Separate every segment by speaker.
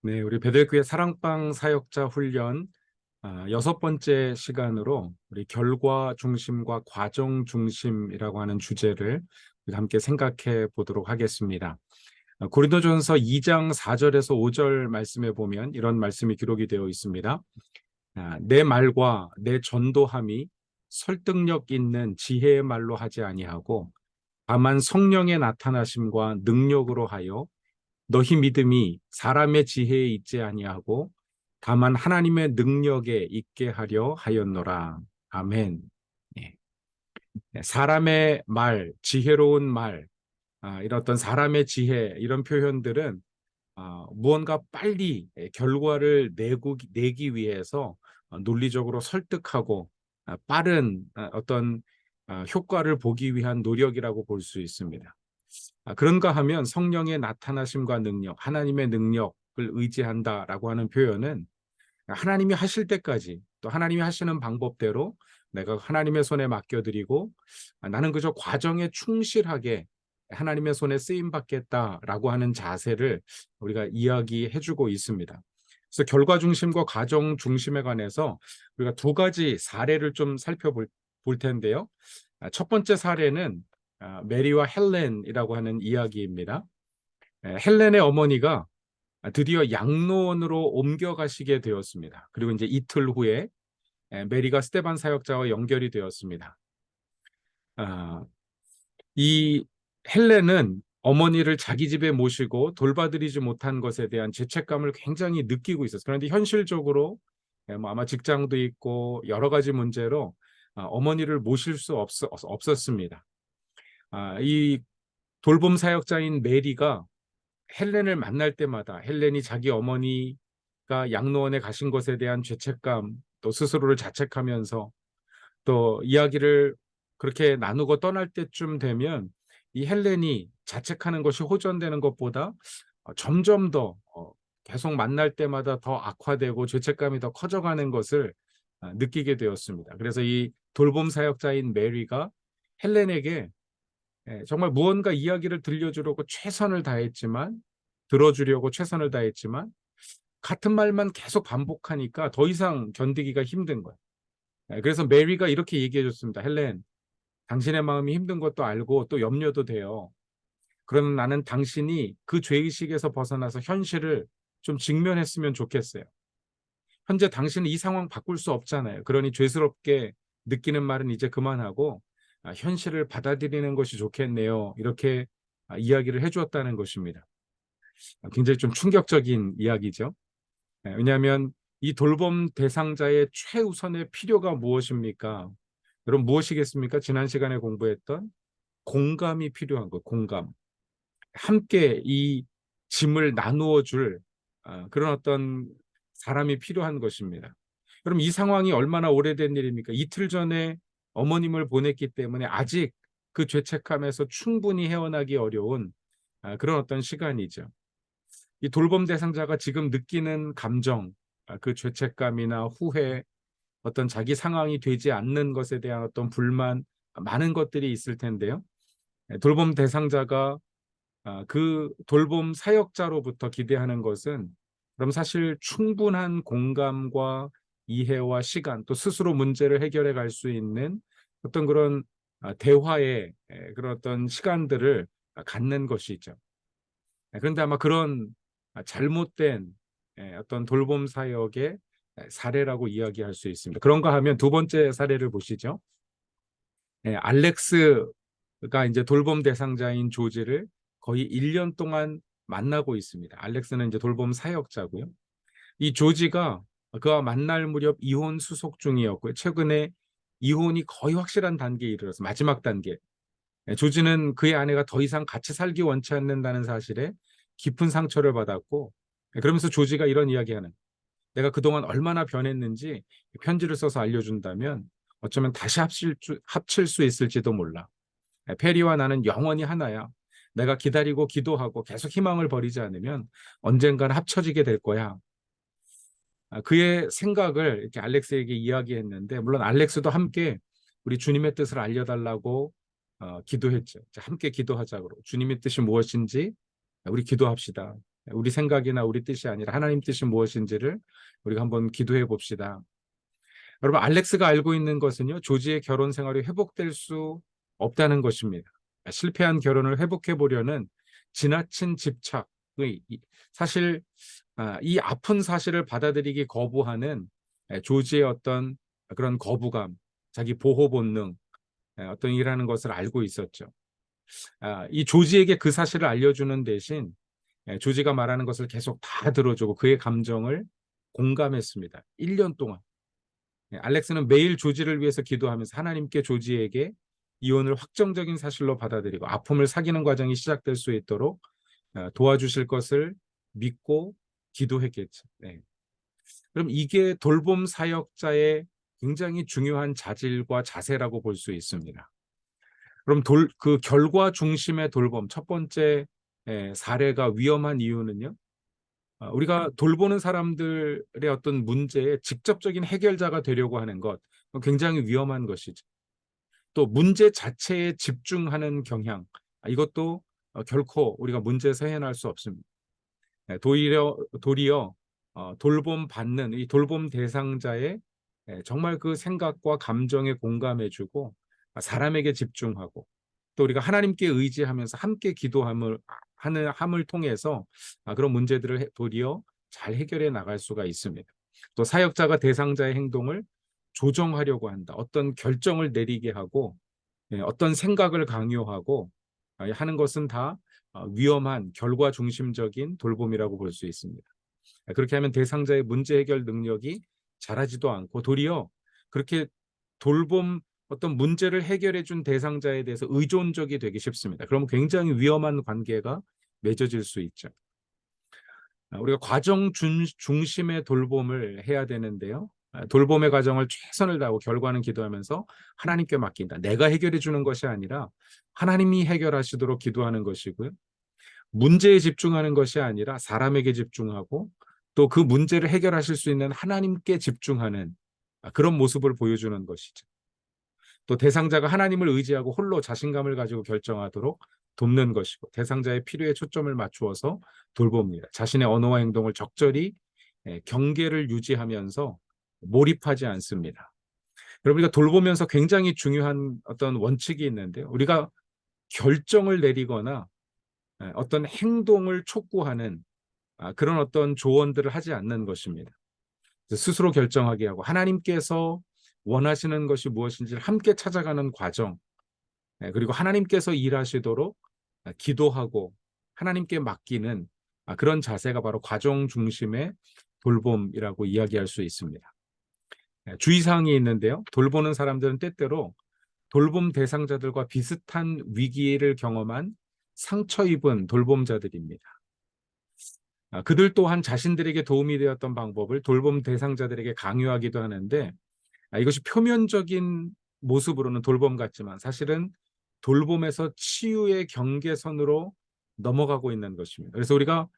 Speaker 1: 네, 우리 베델교회 사랑방 사역자 훈련 여섯 번째 시간으로 우리 결과 중심과 과정 중심이라고 하는 주제를 우리 함께 생각해 보도록 하겠습니다. 고린도전서 2장 4절에서 5절 말씀에 보면 이런 말씀이 기록이 되어 있습니다. 내 말과 내 전도함이 설득력 있는 지혜의 말로 하지 아니하고 다만 성령의 나타나심과 능력으로 하여 너희 믿음이 사람의 지혜에 있지 아니하고 다만 하나님의 능력에 있게 하려 하였노라. 아멘. 예. 사람의 말, 지혜로운 말, 이런 어떤 사람의 지혜 이런 표현들은 무언가 빨리 결과를 내기 위해서 논리적으로 설득하고 빠른 어떤 효과를 보기 위한 노력이라고 볼 수 있습니다. 그런가 하면 성령의 나타나심과 능력, 하나님의 능력을 의지한다라고 하는 표현은 하나님이 하실 때까지 또 하나님이 하시는 방법대로 내가 하나님의 손에 맡겨드리고 나는 그저 과정에 충실하게 하나님의 손에 쓰임 받겠다라고 하는 자세를 우리가 이야기해주고 있습니다. 그래서 결과 중심과 과정 중심에 관해서 우리가 두 가지 사례를 좀 살펴볼 텐데요. 첫 번째 사례는 메리와 헬렌이라고 하는 이야기입니다. 헬렌의 어머니가 드디어 양로원으로 옮겨가시게 되었습니다. 그리고 이제 이틀 후에 메리가 스데반 사역자와 연결이 되었습니다. 이 헬렌은 어머니를 자기 집에 모시고 돌봐드리지 못한 것에 대한 죄책감을 굉장히 느끼고 있었어요. 그런데 현실적으로 뭐 아마 직장도 있고 여러 가지 문제로 어머니를 모실 수 없었습니다. 이 돌봄 사역자인 메리가 헬렌을 만날 때마다 헬렌이 자기 어머니가 양로원에 가신 것에 대한 죄책감, 또 스스로를 자책하면서 또 이야기를 그렇게 나누고 떠날 때쯤 되면 이 헬렌이 자책하는 것이 호전되는 것보다 점점 더 계속 만날 때마다 더 악화되고 죄책감이 더 커져가는 것을 느끼게 되었습니다. 그래서 이 돌봄 사역자인 메리가 헬렌에게 정말 무언가 이야기를 들려주려고 최선을 다했지만 들어주려고 최선을 다했지만 같은 말만 계속 반복하니까 더 이상 견디기가 힘든 거예요. 그래서 메리가 이렇게 얘기해 줬습니다. 헬렌, 당신의 마음이 힘든 것도 알고 또 염려도 돼요. 그러면 나는 당신이 그 죄의식에서 벗어나서 현실을 좀 직면했으면 좋겠어요. 현재 당신은 이 상황 바꿀 수 없잖아요. 그러니 죄스럽게 느끼는 말은 이제 그만하고 현실을 받아들이는 것이 좋겠네요. 이렇게 이야기를 해주었다는 것입니다. 굉장히 좀 충격적인 이야기죠. 왜냐하면 이 돌봄 대상자의 최우선의 필요가 무엇입니까? 여러분 무엇이겠습니까? 지난 시간에 공부했던 공감이 필요한 것, 공감. 함께 이 짐을 나누어 줄 그런 어떤 사람이 필요한 것입니다. 그럼 이 상황이 얼마나 오래된 일입니까? 이틀 전에 어머님을 보냈기 때문에 아직 그 죄책감에서 충분히 헤어나기 어려운 그런 어떤 시간이죠. 이 돌봄 대상자가 지금 느끼는 감정, 그 죄책감이나 후회, 어떤 자기 상황이 되지 않는 것에 대한 어떤 불만, 많은 것들이 있을 텐데요. 돌봄 대상자가 그 돌봄 사역자로부터 기대하는 것은 그럼 사실 충분한 공감과 이해와 시간, 또 스스로 문제를 해결해 갈 수 있는 어떤 그런 대화의 그런 어떤 시간들을 갖는 것이죠. 그런데 아마 그런 잘못된 어떤 돌봄 사역의 사례라고 이야기할 수 있습니다. 그런가 하면 두 번째 사례를 보시죠. 알렉스가 이제 돌봄 대상자인 조지를 거의 1년 동안 만나고 있습니다. 알렉스는 이제 돌봄 사역자고요. 이 조지가 그와 만날 무렵 이혼 수속 중이었고요. 최근에 이혼이 거의 확실한 단계에 이르러서 마지막 단계. 조지는 그의 아내가 더 이상 같이 살기 원치 않는다는 사실에 깊은 상처를 받았고, 그러면서 조지가 이런 이야기하는, 내가 그동안 얼마나 변했는지 편지를 써서 알려준다면 어쩌면 다시 합칠 수 있을지도 몰라. 페리와 나는 영원히 하나야. 내가 기다리고 기도하고 계속 희망을 버리지 않으면 언젠가는 합쳐지게 될 거야. 그의 생각을 이렇게 알렉스에게 이야기했는데, 물론 알렉스도 함께 우리 주님의 뜻을 알려달라고 기도했죠. 함께 기도하자고. 주님의 뜻이 무엇인지 우리 기도합시다. 우리 생각이나 우리 뜻이 아니라 하나님 뜻이 무엇인지를 우리가 한번 기도해 봅시다. 여러분, 알렉스가 알고 있는 것은요, 조지의 결혼 생활이 회복될 수 없다는 것입니다. 실패한 결혼을 회복해 보려는 지나친 집착의 사실 이 아픈 사실을 받아들이기 거부하는 조지의 어떤 그런 거부감, 자기 보호 본능, 어떤 이라는 것을 알고 있었죠. 이 조지에게 그 사실을 알려주는 대신 조지가 말하는 것을 계속 다 들어주고 그의 감정을 공감했습니다. 1년 동안. 알렉스는 매일 조지를 위해서 기도하면서 하나님께 조지에게 이혼을 확정적인 사실로 받아들이고 아픔을 사귀는 과정이 시작될 수 있도록 도와주실 것을 믿고 기도했겠죠. 네. 그럼 이게 돌봄 사역자의 굉장히 중요한 자질과 자세라고 볼 수 있습니다. 그럼 그 결과 중심의 돌봄, 첫 번째 사례가 위험한 이유는요. 우리가 돌보는 사람들의 어떤 문제에 직접적인 해결자가 되려고 하는 것, 굉장히 위험한 것이죠. 또 문제 자체에 집중하는 경향, 이것도 결코 우리가 문제에서 해낼 수 없습니다. 도리어 돌봄 받는 이 돌봄 대상자의 정말 그 생각과 감정에 공감해주고 사람에게 집중하고 또 우리가 하나님께 의지하면서 함께 함을 통해서 그런 문제들을 도리어 잘 해결해 나갈 수가 있습니다. 또 사역자가 대상자의 행동을 조정하려고 한다. 어떤 결정을 내리게 하고 어떤 생각을 강요하고 하는 것은 다 위험한 결과 중심적인 돌봄이라고 볼 수 있습니다. 그렇게 하면 대상자의 문제 해결 능력이 자라지도 않고 도리어 그렇게 돌봄 어떤 문제를 해결해 준 대상자에 대해서 의존적이 되기 쉽습니다. 그러면 굉장히 위험한 관계가 맺어질 수 있죠. 우리가 과정 중심의 돌봄을 해야 되는데요. 돌봄의 과정을 최선을 다하고 결과는 기도하면서 하나님께 맡긴다. 내가 해결해 주는 것이 아니라 하나님이 해결하시도록 기도하는 것이고요. 문제에 집중하는 것이 아니라 사람에게 집중하고 또 그 문제를 해결하실 수 있는 하나님께 집중하는 그런 모습을 보여주는 것이죠. 또 대상자가 하나님을 의지하고 홀로 자신감을 가지고 결정하도록 돕는 것이고 대상자의 필요에 초점을 맞추어서 돌봅니다. 자신의 언어와 행동을 적절히 경계를 유지하면서 몰입하지 않습니다. 여러분, 우리가 돌보면서 굉장히 중요한 어떤 원칙이 있는데요. 우리가 결정을 내리거나 어떤 행동을 촉구하는 그런 어떤 조언들을 하지 않는 것입니다. 스스로 결정하게 하고 하나님께서 원하시는 것이 무엇인지를 함께 찾아가는 과정, 그리고 하나님께서 일하시도록 기도하고 하나님께 맡기는 그런 자세가 바로 과정 중심의 돌봄이라고 이야기할 수 있습니다. 주의사항이 있는데요. 돌보는 사람들은 때때로 돌봄 대상자들과 비슷한 위기를 경험한 상처 입은 돌봄자들입니다. 그들 또한 자신들에게 도움이 되었던 방법을 돌봄 대상자들에게 강요하기도 하는데 이것이 표면적인 모습으로는 돌봄 같지만 사실은 돌봄에서 치유의 경계선으로 넘어가고 있는 것입니다. 그래서 우리가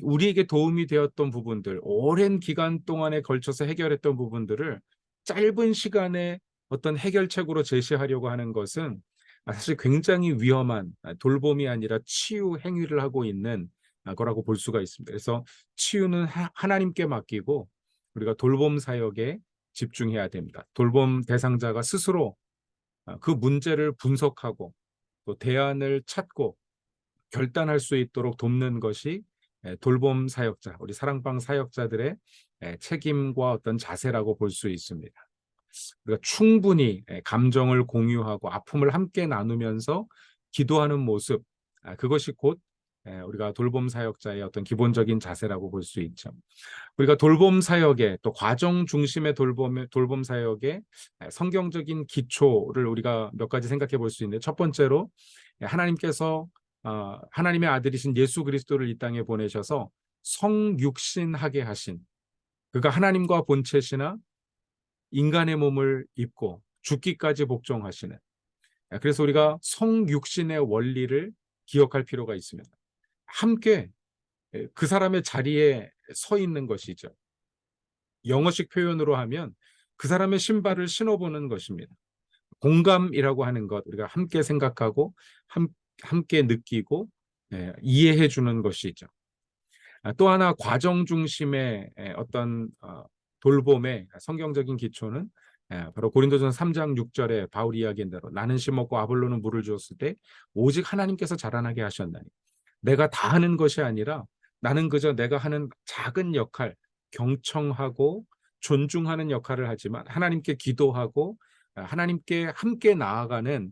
Speaker 1: 우리에게 도움이 되었던 부분들, 오랜 기간 동안에 걸쳐서 해결했던 부분들을 짧은 시간에 어떤 해결책으로 제시하려고 하는 것은 사실 굉장히 위험한 돌봄이 아니라 치유 행위를 하고 있는 거라고 볼 수가 있습니다. 그래서 치유는 하나님께 맡기고 우리가 돌봄 사역에 집중해야 됩니다. 돌봄 대상자가 스스로 그 문제를 분석하고 또 대안을 찾고 결단할 수 있도록 돕는 것이 돌봄 사역자, 우리 사랑방 사역자들의 책임과 어떤 자세라고 볼 수 있습니다. 우리가 충분히 감정을 공유하고 아픔을 함께 나누면서 기도하는 모습, 그것이 곧 우리가 돌봄 사역자의 어떤 기본적인 자세라고 볼 수 있죠. 우리가 돌봄 사역의 또 과정 중심의 돌봄 사역의 성경적인 기초를 우리가 몇 가지 생각해 볼 수 있는데 첫 번째로 하나님께서 하나님의 아들이신 예수 그리스도를 이 땅에 보내셔서 성육신하게 하신 그가 하나님과 본체시나 인간의 몸을 입고 죽기까지 복종하시는 그래서 우리가 성육신의 원리를 기억할 필요가 있습니다. 함께 그 사람의 자리에 서 있는 것이죠. 영어식 표현으로 하면 그 사람의 신발을 신어보는 것입니다. 공감이라고 하는 것, 우리가 함께 생각하고 함께 느끼고 이해해 주는 것이죠. 또 하나 과정 중심의 어떤 돌봄의 성경적인 기초는 바로 고린도전서 3장 6절에 바울이 이야기한 대로 나는 심었고 아볼로는 물을 주었을 때 오직 하나님께서 자라나게 하셨나니 내가 다 하는 것이 아니라 나는 그저 내가 하는 작은 역할, 경청하고 존중하는 역할을 하지만 하나님께 기도하고 하나님께 함께 나아가는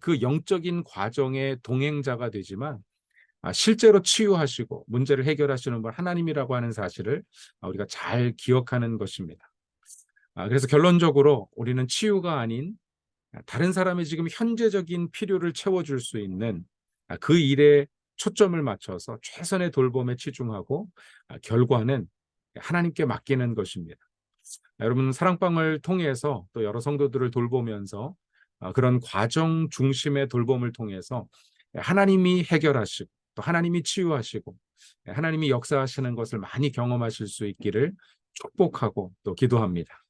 Speaker 1: 그 영적인 과정의 동행자가 되지만 실제로 치유하시고 문제를 해결하시는 분 하나님이라고 하는 사실을 우리가 잘 기억하는 것입니다. 그래서 결론적으로 우리는 치유가 아닌 다른 사람의 지금 현재적인 필요를 채워줄 수 있는 그 일에 초점을 맞춰서 최선의 돌봄에 치중하고 결과는 하나님께 맡기는 것입니다. 여러분 사랑방을 통해서 또 여러 성도들을 돌보면서 그런 과정 중심의 돌봄을 통해서 하나님이 해결하시고 또 하나님이 치유하시고 하나님이 역사하시는 것을 많이 경험하실 수 있기를 축복하고 또 기도합니다.